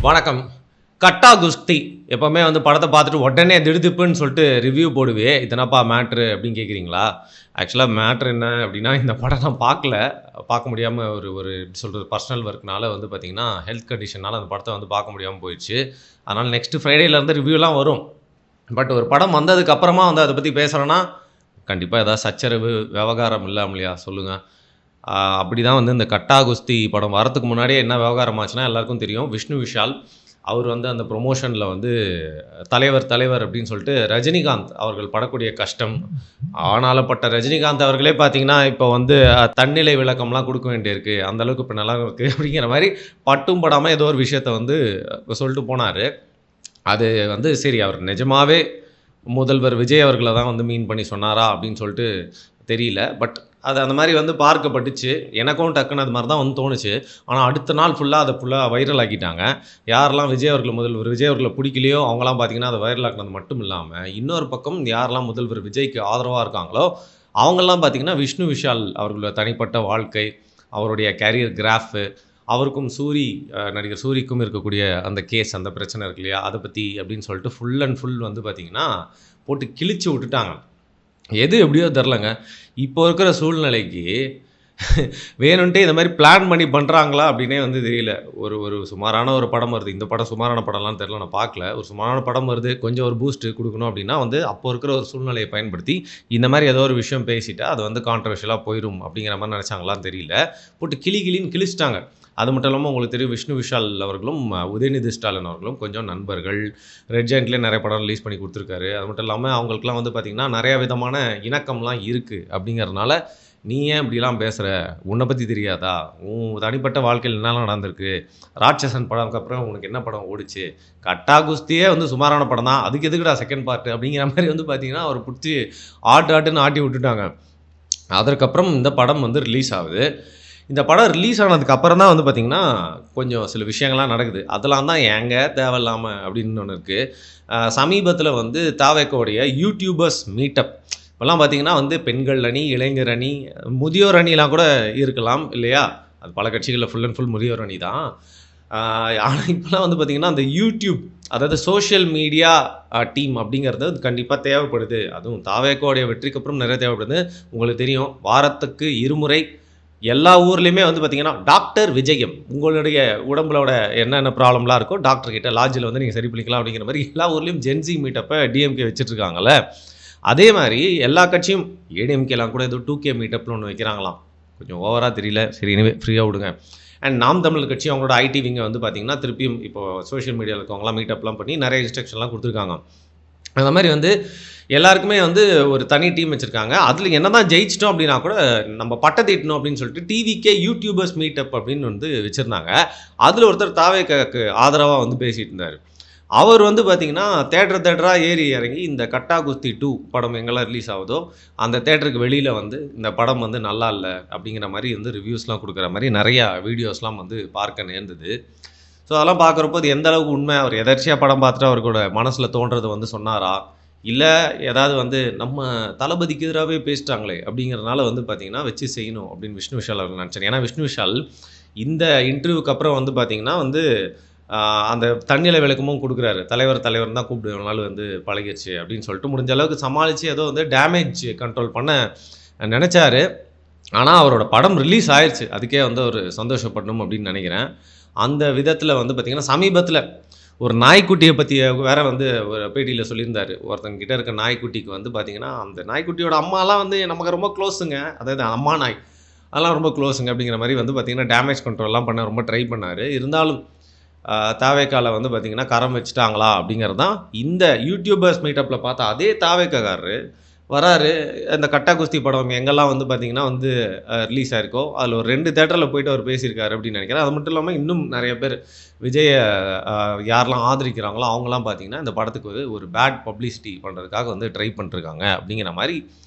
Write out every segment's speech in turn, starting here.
வணக்கம். கட்டா குஸ்தி எப்பவுமே வந்து படத்த பார்த்துட்டு உடனே திடுதிப்புன்னு சொல்லிட்டு ரிவ்யூ போடுவியே, "இது என்னப்பா மேட்ரு?" அப்படின்னு கேட்குறீங்களா? ஆக்சுவலா மேட்ரு என்ன அப்படின்னா, இந்த படம் நான் பார்க்கல. பார்க்க முடியாம ஒரு ஒரு எப்படி சொல்றது, பர்சனல் ஒர்க்னால வந்து பார்த்தீங்கன்னா, ஹெல்த் கண்டிஷன்னால அந்த படத்த வந்து பார்க்க முடியாம போயிடுச்சு. அதனால நெக்ஸ்ட் ஃப்ரைடேலேருந்து ரிவ்யூலாம் வரும். பட் ஒரு படம் வந்ததுக்கு அப்புறமா வந்து அத பத்தி பேசுறோம்னா, கண்டிப்பா ஏதாவது சச்சரவு, விவகாரம் இல்லாமலையா சொல்லுங்க. அப்படிதான் வந்து இந்த கட்டா குஸ்தி படம் வரதுக்கு முன்னாடியே என்ன விவகாரம் ஆச்சுன்னா, எல்லாருக்கும் தெரியும். விஷ்ணு விஷால் அவர் வந்து அந்த ப்ரொமோஷன்ல வந்து தலைவர் தலைவர் அப்படின்னு சொல்லிட்டு ரஜினிகாந்த் அவர்கள் படக்கூடிய கஷ்டம், ஆனாலப்பட்ட ரஜினிகாந்த் அவர்களே பார்த்தீங்கன்னா, இப்போ வந்து தன்னிலை விளக்கம்லாம் குடுக்க வேண்டியிருக்கு. அந்த அளவுக்கு இப்ப நல்லா இருக்கு அப்படிங்கிற மாரி பட்டும் படாம ஏதோ ஒரு விஷயத்த வந்து சொல்லிட்டு போனாரு. அது வந்து சரி அவர் நிஜமாவே முதல்வர் விஜய் அவர்கள தான் வந்து மீன் பண்ணி சொன்னாரா அப்படின்னு சொல்லிட்டு தெரியல. பட் அது அந்த மாரி வந்து பார்க்கப்பட்டுச்சு. எனக்கும் டக்குனு அது மாரி தான் வந்து தோணுச்சு. ஆனா அடுத்த நாள் ஃபுல்லா வைரல் ஆக்கிட்டாங்க. யாரெல்லாம் முதல்வர் விஜய் அவர்கள புடிக்கலையோ அவங்கலாம் பார்த்தீங்கன்னா, அத வைரல் ஆக்குனது மட்டும் இல்லாம, இன்னொரு பக்கம் யாரெல்லாம் முதல்வர் விஜய்க்கு ஆதரவா இருக்காங்களோ, அவங்கலாம் பார்த்தீங்கன்னா, விஷ்ணு விஷால் அவர்களோட தனிப்பட்ட வாழ்க்கை, அவருடைய கேரியர் கிராஃப், அவருக்கும் நடிகர் சூரிக்கும் இருக்கக்கூடிய அந்த கேஸ், அந்த பிரச்சனை இருக்கு இல்லையா? அத பத்தி அப்படின்னு சொல்லிட்டு ஃபுல் அண்ட் ஃபுல் வந்து பார்த்தீங்கன்னா, போட்டு கிழிச்சு விட்டுட்டாங்க. எது எப்படியோ தெரிலங்க. இப்போ இருக்கிற சூழ்நிலைக்கு வேணுன்ட்டே இந்த மாரி பிளான் பண்ணி பண்றாங்களா அப்படின்னே வந்து தெரியல. ஒரு ஒரு சுமாரான ஒரு படம் வருது. இந்த படம் சுமாரான படம்லான்னு தெரியல, நான் பார்க்கல. ஒரு சுமாரான படம் வருது. கொஞ்சம் ஒரு பூஸ்ட் குடுக்கணும் அப்படின்னா வந்து, அப்போ இருக்கிற ஒரு சூழ்நிலைய பயன்படுத்தி, இந்த மாரி ஏதோ ஒரு விஷயம் பேசிட்டா, அது வந்து கான்ட்ரோவர்ஷியலா போயிரும் அப்படிங்கிற மாரி நெனச்சாங்களான்னு தெரியல. போட்டு கிழின்னு கிழிச்சுட்டாங்க. அது மட்டும் இல்லாம உங்களுக்கு தெரியும் விஷ்ணு விஷால் அவர்களும், உதயநிதி ஸ்டாலின் அவர்களும் கொஞ்சம் நண்பர்கள். ரெட் ஜெயண்ட்லயே நெறைய படம் ரிலீஸ் பண்ணி குடுத்துருக்காரு. அது மட்டும் இல்லாம அவங்களுக்கெல்லாம் வந்து பார்த்தீங்கன்னா, நெறைய விதமான இணக்கம்லாம் இருக்கு அப்படிங்கிறதுனால, "நீ ஏன் இப்படிலாம் பேசுற? உன்ன பத்தி தெரியாதா? உன் தனிப்பட்ட வாழ்க்கையில என்னலாம் நடந்திருக்கு? ராட்சசன் படம்க்கு அப்புறம் உனக்கு என்ன படம் ஓடுச்சு? கட்டா குஸ்தியே வந்து சுமாரான படம் தான். அதுக்கு எதுக்குடா செகண்ட் பார்ட்?" அப்படிங்கிற மாரி வந்து பார்த்தீங்கன்னா, அவர புடிச்சு ஆட்டுன்னு ஆட்டி விட்டுட்டாங்க. அதற்கப்புறம் இந்த படம் வந்து ரிலீஸ் ஆகுது. இந்த படம் ரிலீஸ் ஆனதுக்கு அப்புறம் தான் வந்து பார்த்தீங்கன்னா, கொஞ்சம் சில விஷயங்கள்லாம் நடக்குது. அதெல்லாம் தான் ஏங்க தேவையில்லாம அப்படின்னு ஒண்ணு இருக்கு. சமீபத்தில வந்து தாவேக்காவுடைய யூடியூபர்ஸ் மீட்டப். இப்பலாம் பார்த்தீங்கன்னா வந்து பெண்கள் அணி, இளைஞர் அணி, முதியோர் அணிலாம் கூட இருக்கலாம் இல்லையா? அது பல கட்சிகள்ல ஃபுல் அண்ட் ஃபுல் முதியோர் அணி தான். ஆனா இப்பலாம் வந்து பார்த்தீங்கன்னா, அந்த யூடியூப் அதாவது சோசியல் மீடியா டீம் அப்படிங்கிறது கண்டிப்பா தேவைப்படுது. அதுவும் தாவேக்காவுடைய வெற்றிக்கு அப்புறம் நிறைய தேவைப்படுது. உங்களுக்கு தெரியும் வாரத்துக்கு இருமுறை எல்லா ஊர்லயுமே வந்து பார்த்தீங்கன்னா, டாக்டர் விஜயம். உங்களுடைய உடம்புலோட என்னென்ன ப்ராப்ளம்லாம் இருக்கோ, டாக்டர் கிட்ட லாட்ஜ்ல வந்து நீங்க சரி பண்ணிக்கலாம் அப்படிங்கிற மாரி எல்லா ஊர்லயும் ஜென்ஸி மீட்டப்ப டிஎம்கே வச்சுட்டு இருக்காங்கல்ல. அதே மாரி எல்லா கட்சியும் ஏடிஎம்கேலாம் கூட ஏதோ 2கே மீட்டப்னு ஒண்ணு வைக்கிறாங்களாம். கொஞ்சம் ஓவரா தெரியல. சரி எனிவே ஃப்ரீயா விடுங்க. அண்ட் நாம் தமிழர் கட்சி அவங்களோட ஐடி விங்க வந்து பார்த்தீங்கன்னா, திருப்பியும் இப்போ சோசியல் மீடியால இருக்கவங்கலாம் மீட்டப்லாம் பண்ணி நெறைய இன்ஸ்ட்ரக்ஷன்லாம் குடுத்துருக்காங்க. அந்த மாரி வந்து எல்லாருக்குமே வந்து ஒரு தனி டீம் வச்சிருக்காங்க. அதில என்னதான் ஜெயிச்சிட்டோம் அப்டின்னா கூட, நம்ம பட்டம் தீட்டணும் அப்டின்னு சொல்லிட்டு டிவிகே யூடியூபர்ஸ் மீட்டப் அப்டின்னு வந்து வச்சிருந்தாங்க. அதில ஒருத்தர் தாவேக்காக்கு ஆதரவா வந்து பேசிட்டு இருந்தாரு. அவர் வந்து பார்த்தீங்கன்னா, தியேட்டரா ஏறி இறங்கி இந்த கட்டா குஸ்தி 2 படம் எங்கெல்லாம் ரிலீஸ் ஆகுதோ, அந்த தியேட்டருக்கு வெளியில வந்து இந்த படம் வந்து நல்லா இல்ல அப்டிங்கிற மாரி வந்து ரிவ்யூஸ்லாம் குடுக்குற மாரி நெறையா வீடியோஸ்லாம் வந்து பார்க்க நேர்ந்தது. ஸோ அதெல்லாம் பார்க்குறப்போ அது எந்த அளவுக்கு உண்மை, அவர் எதர்ச்சியா படம் பார்த்துட்டு அவரோட மனசுல தோன்றத வந்து சொன்னாரா? இல்ல ஏதாவது வந்து நம்ம தளபதிக்கு எதிராவே பேசிட்டாங்களே அப்படிங்கிறதுனால வந்து பார்த்தீங்கன்னா, வச்சு செய்யணும் அப்படின்னு விஷ்ணு விஷால் அவர்கள் நினச்சாரு. ஏன்னா விஷ்ணு விஷால் இந்த இன்டர்வியூக்கு அப்புறம் வந்து பார்த்தீங்கன்னா வந்து, அந்த தன்னிலை விளக்கமும் குடுக்குறாரு. தலைவர்ன்னு தான் கூப்பிடுவேன். இவ்வளவு நாள் வந்து பழகிருச்சு அப்படின்னு சொல்லிட்டு முடிஞ்ச அளவுக்கு சமாளிச்சு ஏதோ வந்து டேமேஜ் கண்ட்ரோல் பண்ண நெனச்சாரு. ஆனா அவரோட படம் ரிலீஸ் ஆயிருச்சு. அதுக்கே வந்து அவரு சந்தோஷப்படணும் அப்படின்னு நெனைக்கிறேன். அந்த விதத்தில வந்து பார்த்தீங்கன்னா, சமீபத்தில ஒரு நாய்க்குட்டிய பத்தி வேற வந்து ஒரு பேட்டியில சொல்லியிருந்தாரு. ஒருத்தங்க கிட்ட இருக்க நாய்க்குட்டிக்கு வந்து பார்த்தீங்கன்னா, அந்த நாய்க்குட்டியோட அம்மாலாம் வந்து நமக்கு ரொம்ப க்ளோஸுங்க. அதாவது அம்மா நாய். அதெல்லாம் ரொம்ப க்ளோஸுங்க அப்படிங்கிற மாரி வந்து பார்த்தீங்கன்னா, டேமேஜ் கண்ட்ரோல்லாம் பண்ண ரொம்ப ட்ரை பண்ணாரு. இருந்தாலும் தாவேக்கால வந்து பார்த்தீங்கன்னா, கரம் வச்சுட்டாங்களா அப்படிங்கிறது தான் இந்த யூடியூபர்ஸ் மீட்டப்ல பார்த்த அதே தாவேக்காக்காரரு வராரு. அந்த கட்டா குஸ்தி படம் எங்கெல்லாம் வந்து பார்த்தீங்கன்னா வந்து ரிலீஸ் ஆயிருக்கோ, அதில ஒரு 2 தியேட்டர்ல போயிட்டு அவர் பேசியிருக்காரு அப்படின்னு நெனைக்கிறேன். அது மட்டும் இல்லாம இன்னும் நெறைய பேர் விஜய யாரெல்லாம் ஆதரிக்கிறாங்களோ, அவங்கலாம் பார்த்தீங்கன்னா, இந்த படத்துக்கு ஒரு பேட் பப்ளிசிட்டி பண்றதுக்காக வந்து ட்ரை பண்ணிட்டுருக்காங்க அப்படிங்கிற மாரி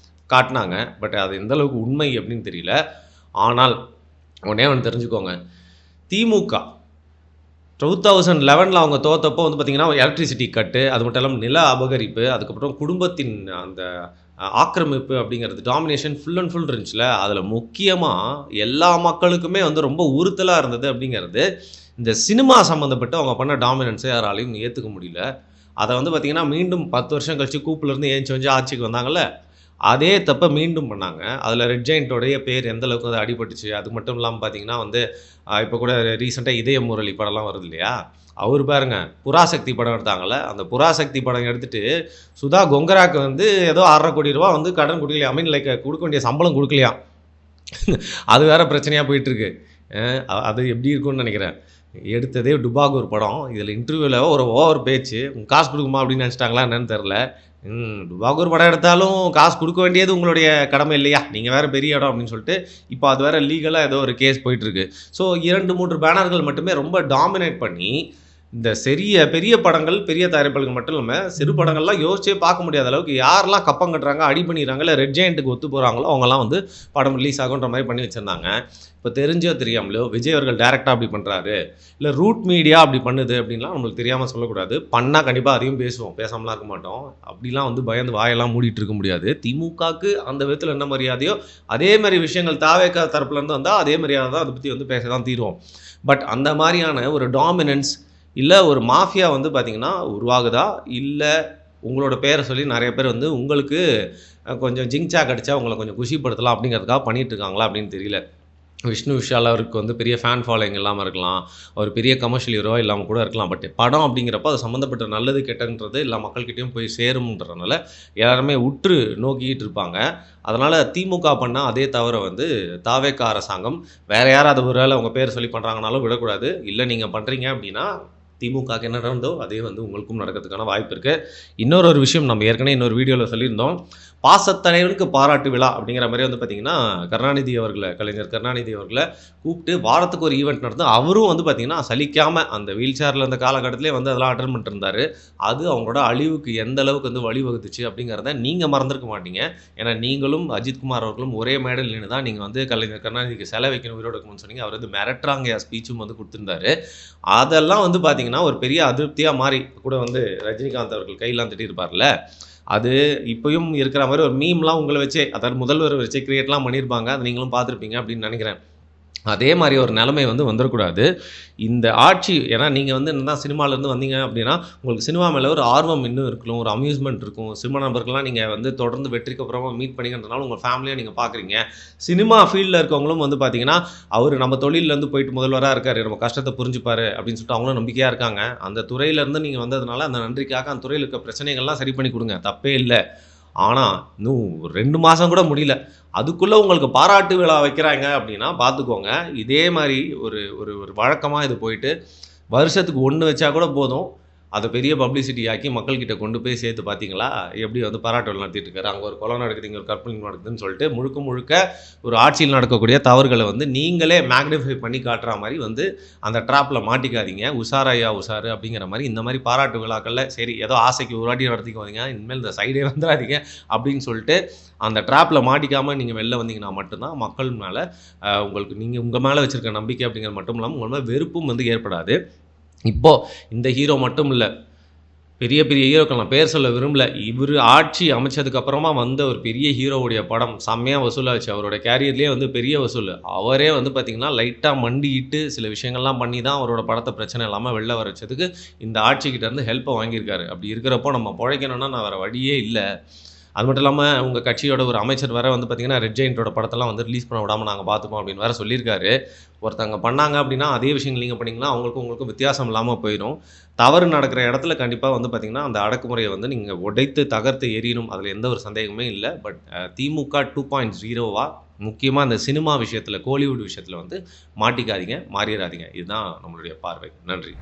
காட்டுனாங்க. பட் அது எந்த அளவுக்கு உண்மை அப்படின்னு தெரியல. ஆனால் ஒண்ணே ஒண்ணு தெரிஞ்சுக்கோங்க. திமுக 2011ல அவங்க தோத்தப்போ வந்து பார்த்தீங்கன்னா, எலக்ட்ரிசிட்டி கட்டு, அது மட்டும் இல்லாம நில அபகரிப்பு, அதுக்கப்புறம் குடும்பத்தின் அந்த ஆக்கிரமிப்பு அப்படிங்கிறது டாமினேஷன் ஃபுல் அண்ட் ஃபுல் இருந்துச்சுல்ல. அதில முக்கியமா எல்லா மக்களுக்குமே வந்து ரொம்ப உறுத்தலா இருந்தது அப்படிங்கிறது, இந்த சினிமா சம்மந்தப்பட்டு அவங்க பண்ண டாமினன்ஸை யாராலையும் ஏற்றுக்க முடியல. அதை வந்து பார்த்திங்கன்னா மீண்டும் 10 வருஷம் கழிச்சு கூப்பிலேருந்து ஏஞ்சி வந்து ஆட்சிக்கு வந்தாங்கல்ல, அதே தப்பை மீண்டும் பண்ணாங்க. அதில் ரெட் ஜெயண்ட்டோடைய பேர் எந்த அளவுக்கு அது அடிபட்டுச்சு. அது மட்டும் இல்லாமல் பார்த்தீங்கன்னா வந்து இப்போ கூட ரீசெண்டாக இதய முரளி படம்லாம் வருது இல்லையா, அவர் பாருங்க புராசக்தி படம் எடுத்தாங்கல்ல, அந்த புராசக்தி படம் எடுத்துட்டு சுதா கொங்கராக்கு வந்து ஏதோ 6.5 கோடி ரூபா வந்து கடன் கொடுக்கலையா, ஐ மீன் லைக் கொடுக்க வேண்டிய சம்பளம் கொடுக்கலையா. அது வேற பிரச்சனையாக போயிட்டுருக்கு. அது எப்படி இருக்கும்னு நினைக்கிறேன். எடுத்ததே டுபாகூர் படம், இதில் இன்டர்வியூவில் ஒரு ஓவர் பேச்சு, காசு கொடுக்குமா அப்படின்னு நினச்சிட்டாங்களா என்னன்னு தெரில. டுபாகூர் படம் எடுத்தாலும் காசு கொடுக்க வேண்டியது உங்களுடைய கடமை இல்லையா, நீங்கள் வேறு பெரிய இடம் அப்படின்னு சொல்லிட்டு இப்போ அது வேறு லீகலாக ஏதோ ஒரு கேஸ் போயிட்டுருக்கு. ஸோ 2-3 பேனர்கள் மட்டுமே ரொம்ப டாமினேட் பண்ணி இந்த பெரிய படங்கள், பெரிய தயாரிப்பாளர்கள் மட்டும் இல்லாமல் சிறு படங்கள்லாம் யோசிச்சே பார்க்க முடியாத அளவுக்கு யாரெல்லாம் கப்பம் கட்டுறாங்க, அடி பண்ணிடுறாங்க, இல்லை ரெட் ஜெயண்ட்டுக்கு ஒத்து போகிறாங்களோ அவங்கலாம் வந்து படம் ரிலீஸ் ஆகுன்ற மாதிரி பண்ணி வச்சுருந்தாங்க. இப்போ தெரிஞ்சோ தெரியாமலையோ விஜய் அவர்கள் டேரெக்டாக அப்படி பண்ணுறாரு, இல்லை ரூட் மீடியா அப்படி பண்ணுது அப்படின்லாம் நம்மளுக்கு தெரியாமல் சொல்லக்கூடாது. பண்ணால் கண்டிப்பாக அதையும் பேசுவோம், பேசாமலாம் இருக்க மாட்டோம். அப்படிலாம் வந்து பயந்து வாயெல்லாம் மூடிட்டு இருக்க முடியாது. திமுகவுக்கு அந்த விதத்தில் என்ன மரியாதையோ அதே மாதிரி விஷயங்கள் தாவேக்கா தரப்புலேருந்து வந்தால் அதே மரியாதை தான், அதை பற்றி வந்து பேச தான் தீருவோம். பட் அந்த மாதிரியான ஒரு டாமினன்ஸ் இல்லை ஒரு மாஃபியா வந்து பார்த்திங்கன்னா உருவாகுதா, இல்லை உங்களோட பேரை சொல்லி நிறைய பேர் வந்து உங்களுக்கு கொஞ்சம் ஜிங்சாக் அடித்தா உங்களை கொஞ்சம் குஷிப்படுத்தலாம் அப்படிங்கிறதுக்காக பண்ணிகிட்ருக்காங்களா அப்படின்னு தெரியல. விஷ்ணு விஷால் அவருக்கு வந்து பெரிய ஃபேன் ஃபாலோயிங் இல்லாமல் இருக்கலாம், அவர் பெரிய கமர்ஷியல் ஹீரோவாக இல்லாமல் கூட இருக்கலாம். பட் படம் அப்படிங்கிறப்ப அது சம்மந்தப்பட்ட நல்லது கெட்டன்றது எல்லா மக்கள்கிட்டையும் போய் சேரும்ன்றதுனால எல்லாருமே உற்று நோக்கிக்கிட்டு இருப்பாங்க. அதனால் திமுக பண்ணால் அதே தவிர வந்து தாவேக்கா அரசாங்கம் வேறு யாராவது ஒரு வேளை அவங்க பேர் சொல்லி பண்ணுறாங்கனாலும் விடக்கூடாது. இல்லை நீங்கள் பண்ணுறீங்க அப்படின்னா திமுகவுக்கு என்ன நடந்தோ அதே வந்து உங்களுக்கும் நடக்கிறதுக்கான வாய்ப்பு இருக்குது. இன்னொரு விஷயம் நம்ம ஏற்கனவே இன்னொரு வீடியோவில் சொல்லியிருந்தோம், பாசத்தலைவனுக்கு பாராட்டு விழா அப்படிங்கிற மாதிரி வந்து பார்த்திங்கன்னா கலைஞர் கருணாநிதி அவர்களை கூப்பிட்டு வாரத்துக்கு ஒரு ஈவெண்ட் நடந்து அவரும் வந்து பார்த்திங்கன்னா சலிக்காமல் அந்த வீல் சேரில் இருந்த காலகட்டத்திலே வந்து அதெல்லாம் அட்டன் பண்ணிருந்தார். அது அவங்களோட அழிவுக்கு எந்த அளவுக்கு வந்து வழிவகுத்துச்சு அப்படிங்கிறத நீங்கள் மறந்துருக்க மாட்டீங்க. ஏன்னா நீங்களும் அஜித்குமார் அவர்களும் ஒரே மேடல் நின்று தான் நீங்கள் வந்து கலைஞர் கருணாநிதிக்கு செலை வைக்கணும், உயிரோடு வைக்கணும்னு சொன்னீங்க. அவர் வந்து மிரட்டுறாங்க ஸ்பீச்சும் வந்து கொடுத்துருந்தாரு. அதெல்லாம் வந்து பார்த்திங்கன்னா ஒரு பெரிய அதிருப்தியாக மாறி கூட வந்து ரஜினிகாந்த் அவர்கள் கையெல்லாம் திட்டிருப்பார்ல, அது இப்போயும் இருக்கிற மாதிரி ஒரு மீம்லாம் உங்களை வச்சே, அதாவது முதல்வர் வச்சே கிரியேட்லாம் பண்ணியிருப்பாங்க. அதை நீங்களும் பார்த்துருப்பீங்க அப்படின்னு நினைக்கிறேன். அதே மாதிரி ஒரு நிலைமை வந்து வந்துடக்கூடாது இந்த ஆட்சி. ஏன்னா நீங்கள் வந்து என்ன தான் சினிமாலேருந்து வந்தீங்க அப்படின்னா உங்களுக்கு சினிமா மேலே ஒரு ஆர்வம் இன்னும் இருக்கணும், ஒரு அம்யூஸ்மெண்ட் இருக்கும். சினிமா நபர்கள்லாம் நீங்கள் வந்து தொடர்ந்து வெற்றிக்கு அப்புறமா மீட் பண்ணிக்கிறதுனால உங்கள் ஃபேமிலியாக நீங்கள் பார்க்குறீங்க. சினிமா ஃபீல்டில் இருக்கவங்களும் வந்து பார்த்தீங்கன்னா அவர் நம்ம தொழிலேருந்து போயிட்டு முதல்வராக இருக்கார், நம்ம கஷ்டத்தை புரிஞ்சுப்பார் அப்படின்னு சொல்லிட்டு அவங்களும் நம்பிக்கையாக இருக்காங்க. அந்த துறையிலேருந்து நீங்கள் வந்ததுனால அந்த நன்றிக்காக அந்த துறையில் இருக்க பிரச்சனைகள்லாம் சரி பண்ணி கொடுங்க, தப்பே இல்லை. ஆனால் இன்னும் 2 மாதம் கூட முடியல, அதுக்குள்ளே உங்களுக்கு பாராட்டு விழா வைக்கிறாங்க அப்படின்னா பார்த்துக்கோங்க. இதே மாதிரி ஒரு ஒரு ஒரு வழக்கமாக இது போயிட்டு வருஷத்துக்கு 1 வச்சா கூட போதும், அதை பெரிய பப்ளிசிட்டி ஆக்கி மக்கள்கிட்ட கொண்டு போய் சேர்த்து. பார்த்தீங்களா எப்படி வந்து பாராட்டு விழா நடத்திட்டு இருக்காரு, அங்கே ஒரு கொலை நடக்குது, இங்கே ஒரு கற்பனை நடக்குதுன்னு சொல்லிட்டு முழுக்க ஒரு ஆட்சியில் நடக்கக்கூடிய தவறுகளை வந்து நீங்களே மேக்னிஃபை பண்ணி காட்டுற மாதிரி வந்து அந்த ட்ராப்பில் மாட்டிக்காதீங்க. உஷாராயா உஷாரு அப்படிங்கிற மாதிரி இந்த மாதிரி பாராட்டு விழாக்களில் சரி ஏதோ ஆசைக்கு ஒரு வாட்டி நடத்திக்குவாங்க, இனிமேல் இந்த சைடே வந்துடாதீங்க அப்படின்னு சொல்லிட்டு அந்த ட்ராப்பில் மாட்டிக்காமல் நீங்கள் வெளில வந்தீங்கன்னா மட்டும்தான் மக்கள் மேலே உங்களுக்கு நீங்கள் உங்கள் மேலே வச்சுருக்க நம்பிக்கை அப்படிங்கிறது மட்டும் இல்லாமல் உங்கள் மேலே வெறுப்பும் வந்து ஏற்படாது. இப்போது இந்த ஹீரோ மட்டும் இல்லை, பெரிய ஹீரோக்கள் நான் பேர் சொல்ல விரும்பல, இவர் ஆட்சி அமைச்சதுக்கப்புறமா வந்த ஒரு பெரிய ஹீரோவுடைய படம் செம்மையாக வசூலாச்சு. அவரோட கேரியர்லேயே வந்து பெரிய வசூல். அவரே வந்து பார்த்திங்கன்னா லைட்டாக மண்டிட்டு சில விஷயங்கள்லாம் பண்ணி தான் அவரோட படத்தை பிரச்சனை இல்லாமல் வெளில வர வச்சதுக்கு இந்த ஆட்சிக்கிட்டேருந்து ஹெல்ப்பை வாங்கியிருக்காரு. அப்படி இருக்கிறப்போ நம்ம பிழைக்கணும்னா நான் வேறு வழியே இல்லை. அது மட்டும் இல்லாமல் உங்கள் கட்சியோட ஒரு அமைச்சர் வேறு வந்து பார்த்திங்கன்னா ரெட் ஜெயண்ட்டோட படத்தெல்லாம் வந்து ரிலீஸ் பண்ண விடாமல் நாங்கள் பார்த்துப்போம் அப்படின்னு வேறு சொல்லியிருக்காரு. ஒருத்தங்க பண்ணாங்க அப்படின்னா அதே விஷயங்கள் நீங்கள் பண்ணிங்கன்னா உங்களுக்கும் வித்தியாசம் இல்லாமல் போயிடும். தவறு நடக்கிற இடத்துல கண்டிப்பாக வந்து பார்த்திங்கன்னா அந்த அடக்குமுறையை வந்து நீங்கள் உடைத்து தகர்த்து எறியணும், அதில் எந்த ஒரு சந்தேகமே இல்லை. பட் திமுக 2.0 முக்கியமாக அந்த சினிமா விஷயத்தில், கோலிவுட் விஷயத்தில் வந்து மாட்டிக்காதீங்க, மாறிடாதீங்க. இதுதான் நம்மளுடைய பார்வை. நன்றி.